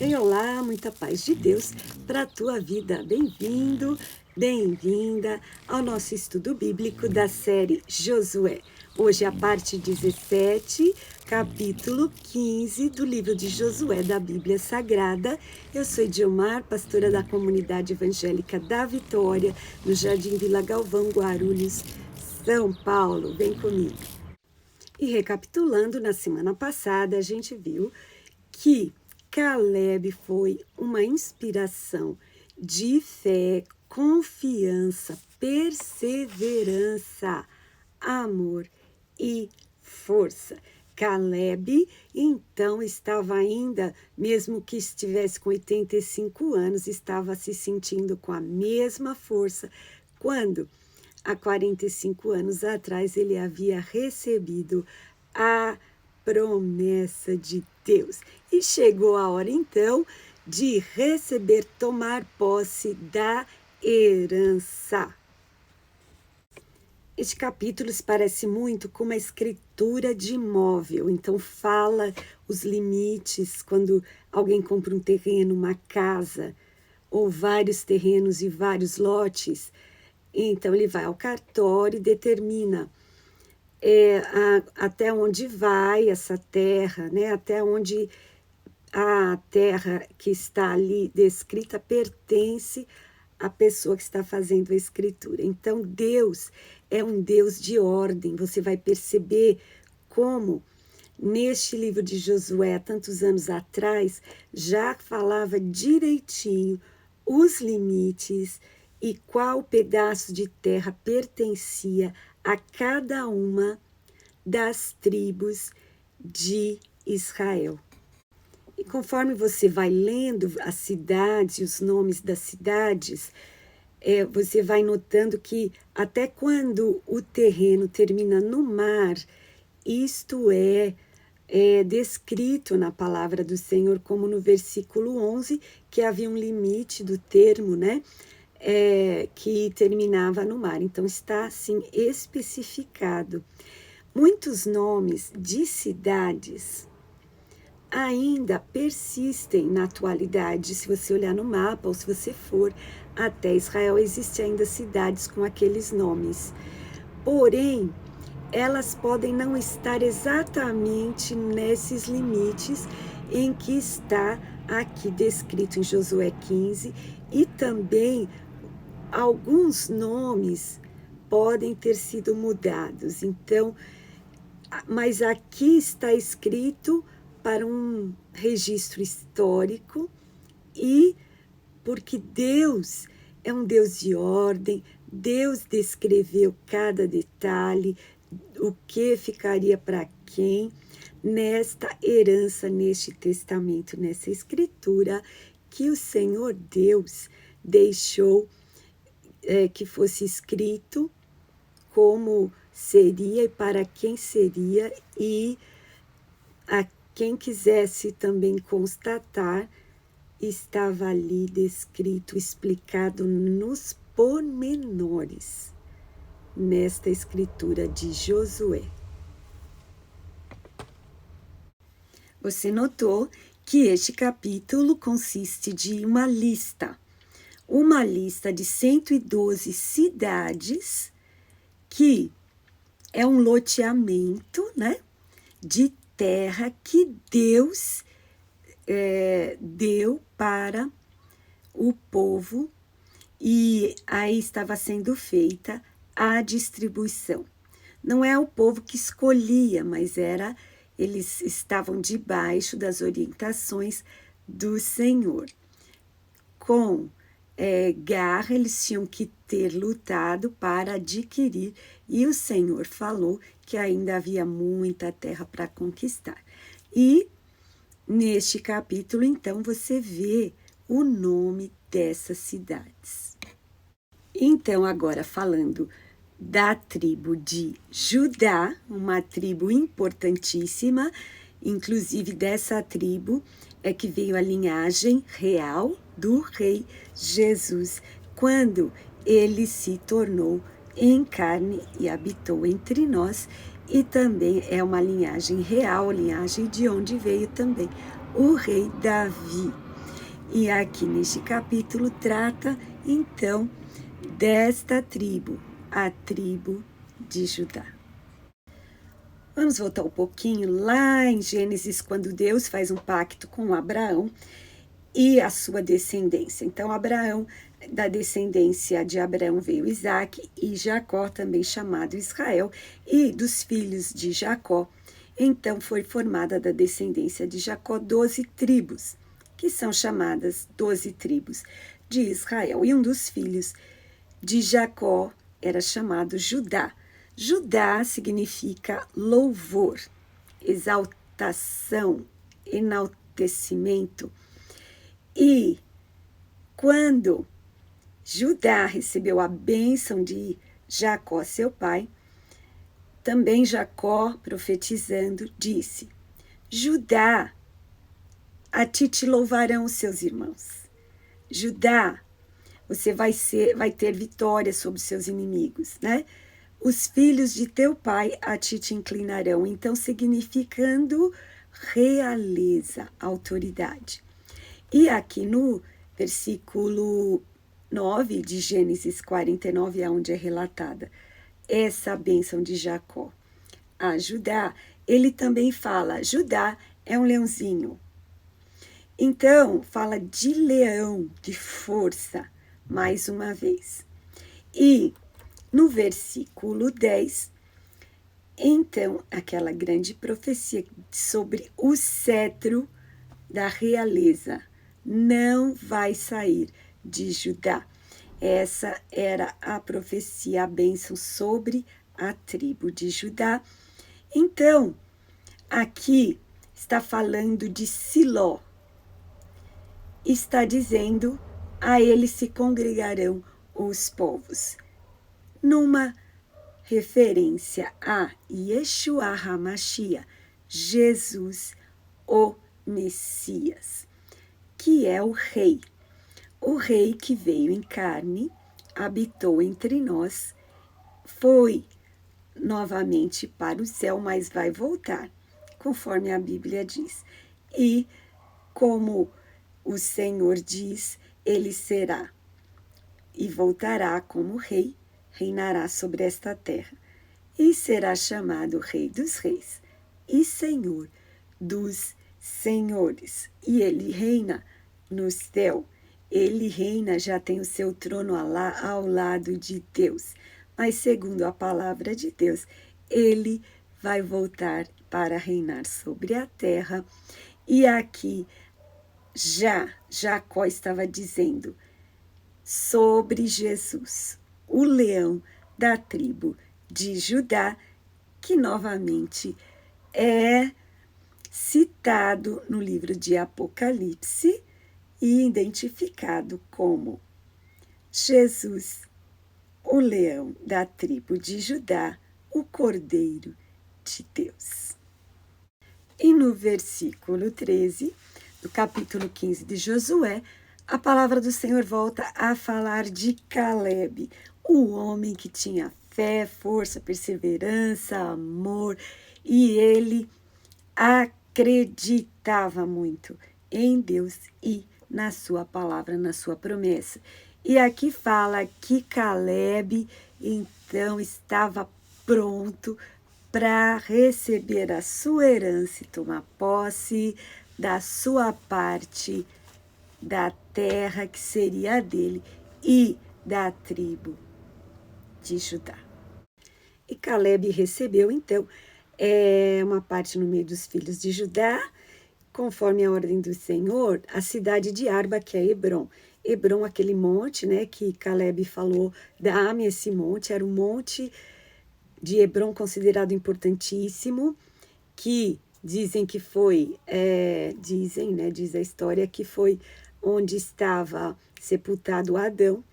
Olá, muita paz de Deus para a tua vida. Bem-vindo, bem-vinda ao nosso estudo bíblico da série Josué. Hoje é a parte 17, capítulo 15 do livro de Josué da Bíblia Sagrada. Eu sou Edilmar, pastora da comunidade evangélica da Vitória, no Jardim Vila Galvão, Guarulhos, São Paulo. Vem comigo. E recapitulando, na semana passada a gente viu que Caleb foi uma inspiração de fé, confiança, perseverança, amor e força. Caleb, então, estava ainda, mesmo que estivesse com 85 anos, estava se sentindo com a mesma força quando, há 45 anos atrás, ele havia recebido a promessa de Deus. E chegou a hora, então, de receber, tomar posse da herança. Este capítulo se parece muito com uma escritura de imóvel, então fala os limites quando alguém compra um terreno, uma casa, ou vários terrenos e vários lotes. Então ele vai ao cartório e determina até onde vai essa terra, né? Até onde a terra que está ali descrita pertence à pessoa que está fazendo a escritura. Então, Deus é um Deus de ordem. Você vai perceber como, neste livro de Josué, há tantos anos atrás, já falava direitinho os limites e qual pedaço de terra pertencia a cada uma das tribos de Israel. E conforme você vai lendo as cidades, os nomes das cidades, você vai notando que até quando o terreno termina no mar, isto é descrito na palavra do Senhor, como no versículo 11, que havia um limite do termo, né? Que terminava no mar. Então, está assim especificado. Muitos nomes de cidades ainda persistem na atualidade. Se você olhar no mapa ou se você for até Israel, existem ainda cidades com aqueles nomes. Porém, elas podem não estar exatamente nesses limites em que está aqui descrito em Josué 15, e também alguns nomes podem ter sido mudados. Então, mas aqui está escrito para um registro histórico, e porque Deus é um Deus de ordem, Deus descreveu cada detalhe, o que ficaria para quem, nesta herança, neste testamento, nessa escritura, que o Senhor Deus deixou que fosse escrito como seria e para quem seria, e a quem quisesse também constatar, estava ali descrito, explicado nos pormenores, nesta escritura de Josué. Você notou que este capítulo consiste de uma lista de 112 cidades, que é um loteamento, né, de terra que Deus deu para o povo, e aí estava sendo feita a distribuição. Não é o povo que escolhia, mas eles estavam debaixo das orientações do Senhor. Com garra, eles tinham que ter lutado para adquirir, e o Senhor falou que ainda havia muita terra para conquistar. E neste capítulo, então, você vê o nome dessas cidades. Então, agora falando da tribo de Judá, uma tribo importantíssima, inclusive dessa tribo é que veio a linhagem real do rei Jesus, quando ele se tornou em carne e habitou entre nós, e também é uma linhagem real, linhagem de onde veio também o rei Davi. E aqui neste capítulo trata, então, desta tribo, a tribo de Judá. Vamos voltar um pouquinho lá em Gênesis, quando Deus faz um pacto com Abraão e a sua descendência. Então, Abraão, da descendência de Abraão veio Isaque e Jacó, também chamado Israel, e dos filhos de Jacó. Então, foi formada da descendência de Jacó 12 tribos, que são chamadas 12 tribos de Israel. E um dos filhos de Jacó era chamado Judá. Judá significa louvor, exaltação, enaltecimento. E quando Judá recebeu a bênção de Jacó, seu pai, também Jacó, profetizando, disse: Judá, a ti te louvarão os seus irmãos. Judá, você vai ter vitória sobre seus inimigos, né? Os filhos de teu pai a ti te inclinarão. Então, significando realeza, autoridade. E aqui no versículo 9 de Gênesis 49, é onde é relatada essa bênção de Jacó a Judá, ele também fala, Judá é um leãozinho. Então, fala de leão, de força, mais uma vez. E no versículo 10, então, aquela grande profecia sobre o cetro da realeza não vai sair de Judá. Essa era a profecia, a bênção sobre a tribo de Judá. Então, aqui está falando de Siló. Está dizendo, a ele se congregarão os povos. Numa referência a Yeshua HaMashiach, Jesus, o Messias, que é o rei que veio em carne, habitou entre nós, foi novamente para o céu, mas vai voltar, conforme a Bíblia diz. E como o Senhor diz, ele será e voltará como rei, reinará sobre esta terra, e será chamado Rei dos Reis e Senhor dos Senhores. E ele reina no céu. Ele reina, já tem o seu trono ao lado de Deus. Mas segundo a palavra de Deus, ele vai voltar para reinar sobre a terra. E aqui Jacó estava dizendo sobre Jesus, o leão da tribo de Judá, que novamente é citado no livro de Apocalipse e identificado como Jesus, o leão da tribo de Judá, o Cordeiro de Deus. E no versículo 13, do capítulo 15 de Josué, a palavra do Senhor volta a falar de Caleb, o homem que tinha fé, força, perseverança, amor, e ele acreditava muito em Deus e na sua palavra, na sua promessa. E aqui fala que Caleb, então, estava pronto para receber a sua herança e tomar posse da sua parte da terra que seria dele e da tribo de Judá. E Caleb recebeu, então, uma parte no meio dos filhos de Judá, conforme a ordem do Senhor, a cidade de Arba, que é Hebron. Hebron, aquele monte, né, que Caleb falou, dá-me esse monte, era um monte de Hebron considerado importantíssimo, que dizem que foi, diz a história, que foi onde estava sepultado Adão,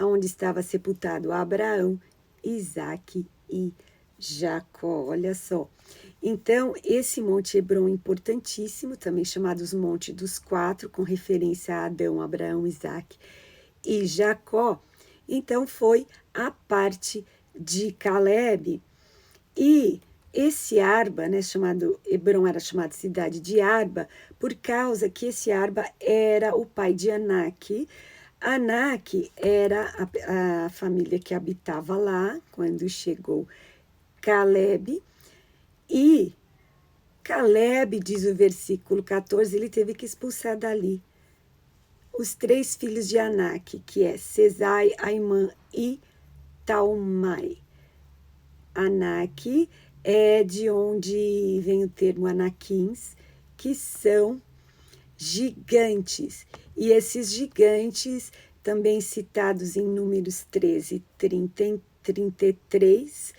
onde estava sepultado Abraão, Isaque e Jacó, olha só. Então, esse Monte Hebron importantíssimo, também chamado os Monte dos Quatro, com referência a Adão, Abraão, Isaque e Jacó, então foi a parte de Caleb. E esse Arba, né, Hebron era chamado cidade de Arba, por causa que esse Arba era o pai de Anak. Anak era a família que habitava lá quando chegou Caleb. E Caleb, diz o versículo 14, ele teve que expulsar dali os 3 filhos de Anak, que é Sesai, Aimã e Talmai. Anak é de onde vem o termo Anaquins, que são gigantes. E esses gigantes, também citados em Números 13, 30 e 33,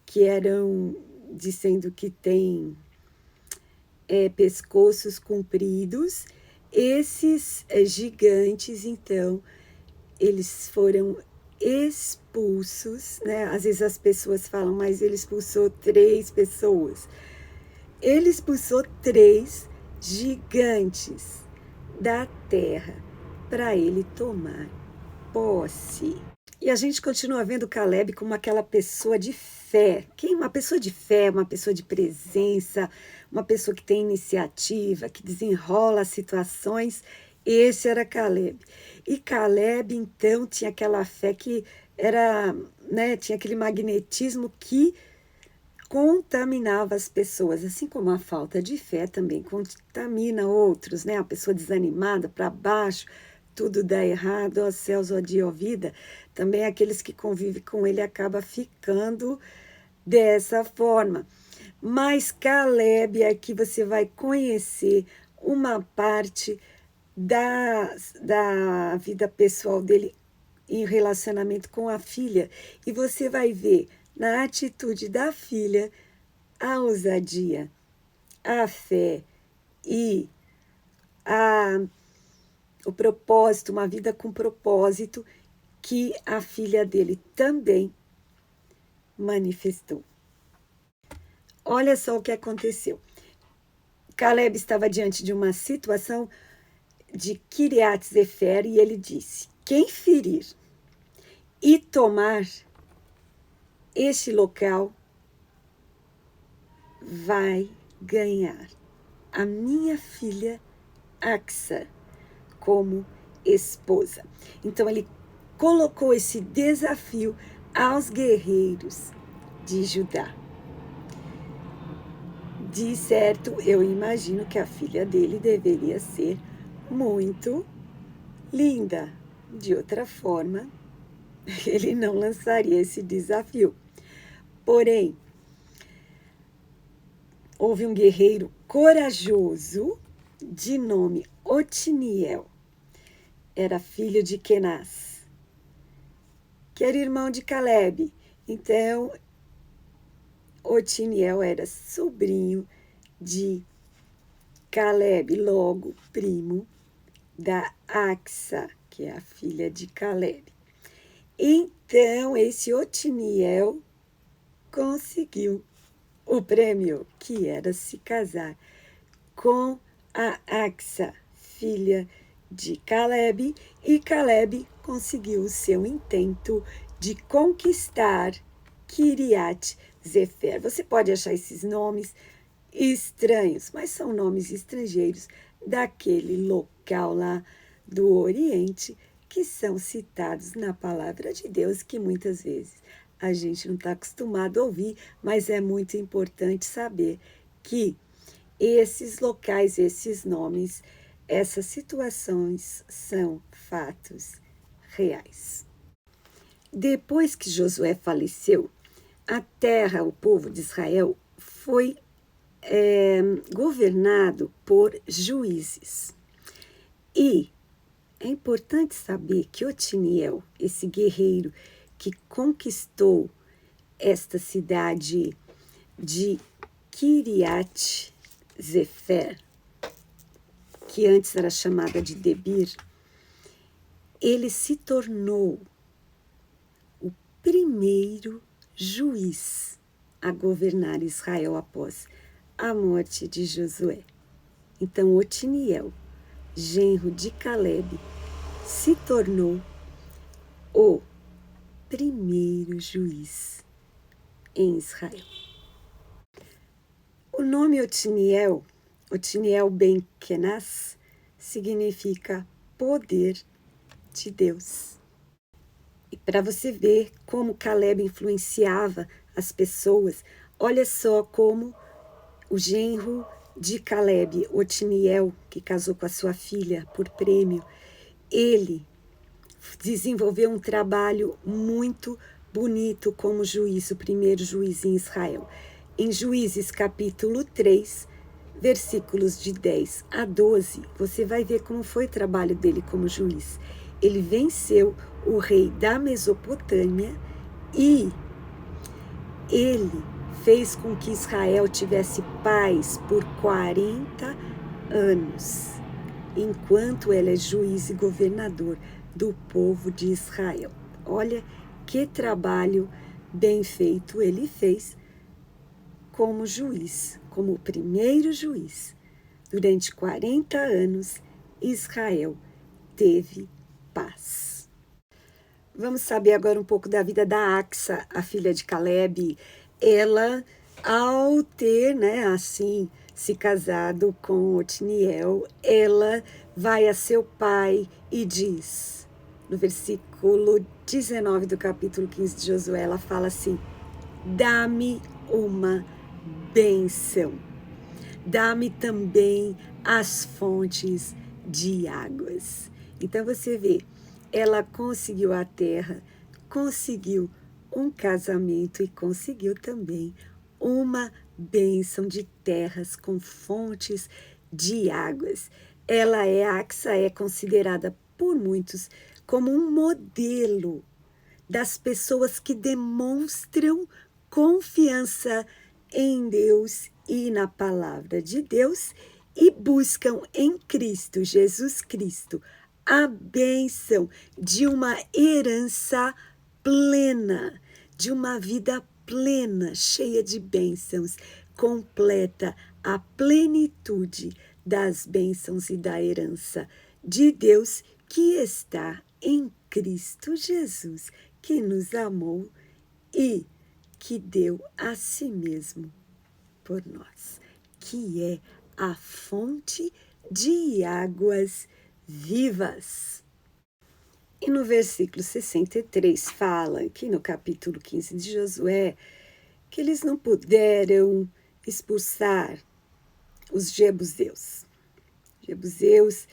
que eram dizendo que tem pescoços compridos, esses gigantes, então, eles foram expulsos, né? Às vezes as pessoas falam, mas ele expulsou 3 pessoas. Ele expulsou 3 gigantes da terra para ele tomar posse. E a gente continua vendo Caleb como aquela pessoa de fé. Quem? Uma pessoa de fé, uma pessoa de presença, uma pessoa que tem iniciativa, que desenrola as situações. Esse era Caleb. E Caleb, então, tinha aquela fé que era, né, tinha aquele magnetismo que contaminava as pessoas, assim como a falta de fé também contamina outros, né? A pessoa desanimada, para baixo, tudo dá errado, ó céus, ó dia, ó vida. Também aqueles que convivem com ele acabam ficando dessa forma. Mas Caleb, aqui você vai conhecer uma parte da vida pessoal dele em relacionamento com a filha. E você vai ver na atitude da filha a ousadia, a fé e o propósito, uma vida com propósito que a filha dele também manifestou. Olha só o que aconteceu. Caleb estava diante de uma situação de Kiriat Zefer e ele disse: quem ferir e tomar este local vai ganhar a minha filha Axa como esposa. Então ele colocou esse desafio aos guerreiros de Judá. De certo, eu imagino que a filha dele deveria ser muito linda. De outra forma, ele não lançaria esse desafio. Porém, houve um guerreiro corajoso de nome Otiniel. Era filho de Kenaz, que era irmão de Caleb. Então, Otiniel era sobrinho de Caleb, logo primo da Axa, que é a filha de Caleb. Então, esse Otiniel conseguiu o prêmio, que era se casar com a Axa, filha de Caleb, e Caleb conseguiu o seu intento de conquistar Kiriat Zefer. Você pode achar esses nomes estranhos, mas são nomes estrangeiros daquele local lá do Oriente que são citados na palavra de Deus, que muitas vezes a gente não está acostumado a ouvir, mas é muito importante saber que esses locais, esses nomes, essas situações são fatos reais. Depois que Josué faleceu, a terra, o povo de Israel, foi governado por juízes. E é importante saber que Otiniel, esse guerreiro que conquistou esta cidade de Kiriat Zefer, que antes era chamada de Debir, ele se tornou o primeiro juiz a governar Israel após a morte de Josué. Então, Otiniel, genro de Caleb, se tornou o primeiro juiz em Israel. nome Otiniel ben Kenaz, significa poder de Deus. E para você ver como Caleb influenciava as pessoas, olha só como o genro de Caleb, Otiniel, que casou com a sua filha por prêmio, ele desenvolveu um trabalho muito bonito como juiz, o primeiro juiz em Israel. Em Juízes capítulo 3, versículos de 10 a 12, você vai ver como foi o trabalho dele como juiz. Ele venceu o rei da Mesopotâmia e ele fez com que Israel tivesse paz por 40 anos, enquanto ele é juiz e governador do povo de Israel. Olha que trabalho bem feito ele fez como juiz, como o primeiro juiz. Durante 40 anos, Israel teve paz. Vamos saber agora um pouco da vida da Axa, a filha de Caleb. Ela, ao ter, assim, se casado com Otiniel, ela vai a seu pai e diz, no versículo 19 do capítulo 15 de Josué, ela fala assim: dá-me uma bênção, dá-me também as fontes de águas. Então você vê, ela conseguiu a terra, conseguiu um casamento e conseguiu também uma bênção de terras com fontes de águas. Axa é considerada por muitos como um modelo das pessoas que demonstram confiança em Deus e na palavra de Deus e buscam em Cristo, Jesus Cristo, a bênção de uma herança plena, de uma vida plena, cheia de bênçãos, completa a plenitude das bênçãos e da herança de Deus que está em Cristo Jesus, que nos amou e que deu a si mesmo por nós, que é a fonte de águas vivas. E no versículo 63 fala, que no capítulo 15 de Josué, que eles não puderam expulsar os jebuseus. Jebuseus,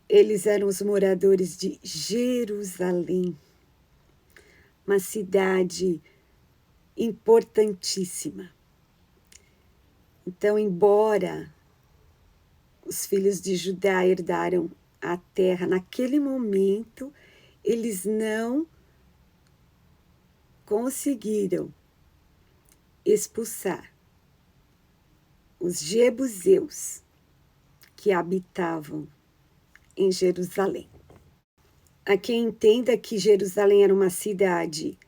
eles eram os moradores de Jerusalém, uma cidade importantíssima. Então, embora os filhos de Judá herdaram a terra, naquele momento, eles não conseguiram expulsar os jebuseus que habitavam em Jerusalém. Há quem entenda que Jerusalém era uma cidade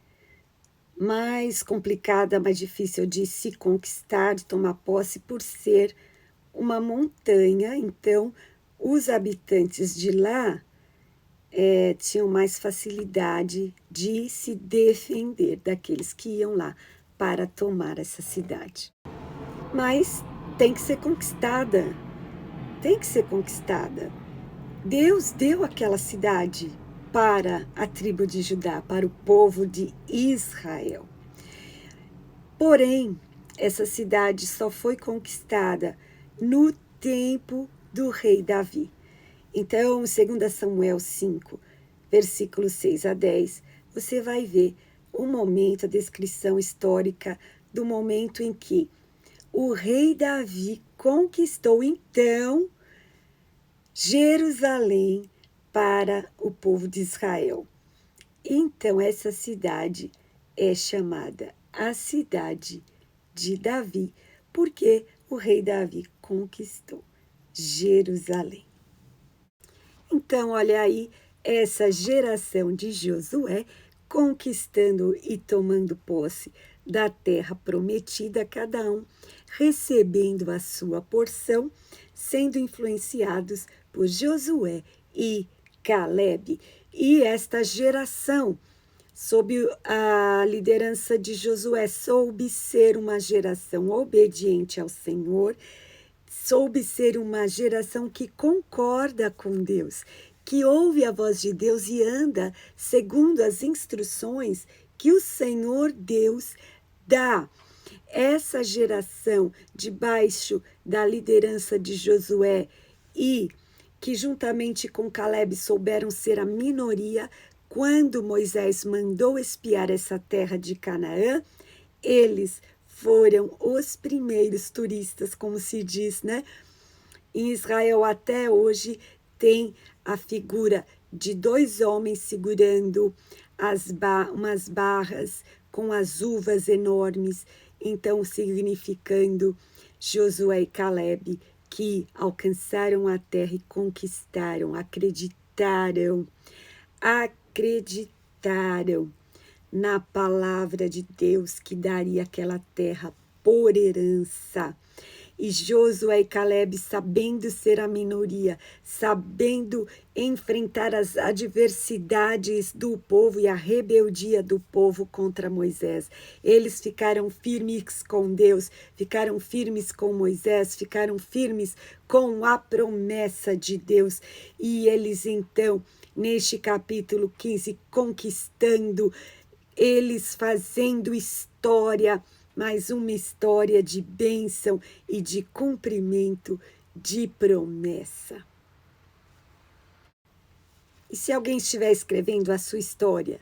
mais complicada, mais difícil de se conquistar, de tomar posse, por ser uma montanha. Então, os habitantes de lá tinham mais facilidade de se defender daqueles que iam lá para tomar essa cidade. Mas tem que ser conquistada, tem que ser conquistada. Deus deu aquela cidade para a tribo de Judá, para o povo de Israel. Porém, essa cidade só foi conquistada no tempo do rei Davi. Então, 2 Samuel 5, versículos 6 a 10, você vai ver o momento, a descrição histórica do momento em que o rei Davi conquistou, então, Jerusalém para o povo de Israel. Então, essa cidade é chamada a cidade de Davi, porque o rei Davi conquistou Jerusalém. Então, olha aí, essa geração de Josué conquistando e tomando posse da terra prometida, cada um recebendo a sua porção, sendo influenciados por Josué e Caleb. E esta geração sob a liderança de Josué, soube ser uma geração obediente ao Senhor, soube ser uma geração que concorda com Deus, que ouve a voz de Deus e anda segundo as instruções que o Senhor Deus dá. Essa geração, debaixo da liderança de Josué e que juntamente com Caleb souberam ser a minoria, quando Moisés mandou espiar essa terra de Canaã, eles foram os primeiros turistas, como se diz, né? Em Israel até hoje tem a figura de 2 homens segurando umas barras com as uvas enormes, então significando Josué e Caleb, que alcançaram a terra e conquistaram, acreditaram na palavra de Deus que daria aquela terra por herança. E Josué e Caleb, sabendo ser a minoria, sabendo enfrentar as adversidades do povo e a rebeldia do povo contra Moisés, eles ficaram firmes com Deus, ficaram firmes com Moisés, ficaram firmes com a promessa de Deus. E eles então, neste capítulo 15, conquistando, eles fazendo história, mais uma história de bênção e de cumprimento de promessa. E se alguém estiver escrevendo a sua história,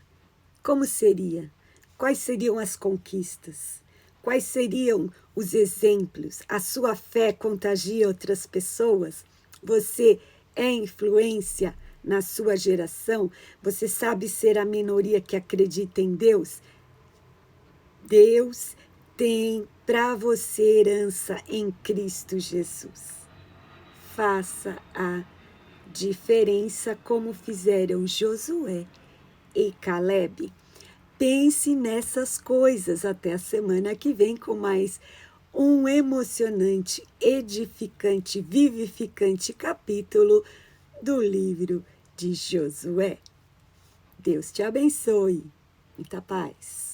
como seria? Quais seriam as conquistas? Quais seriam os exemplos? A sua fé contagia outras pessoas? Você é influência na sua geração? Você sabe ser a minoria que acredita em Deus? Deus tem para você herança em Cristo Jesus. Faça a diferença como fizeram Josué e Caleb. Pense nessas coisas até a semana que vem com mais um emocionante, edificante, vivificante capítulo do livro de Josué. Deus te abençoe. Muita paz.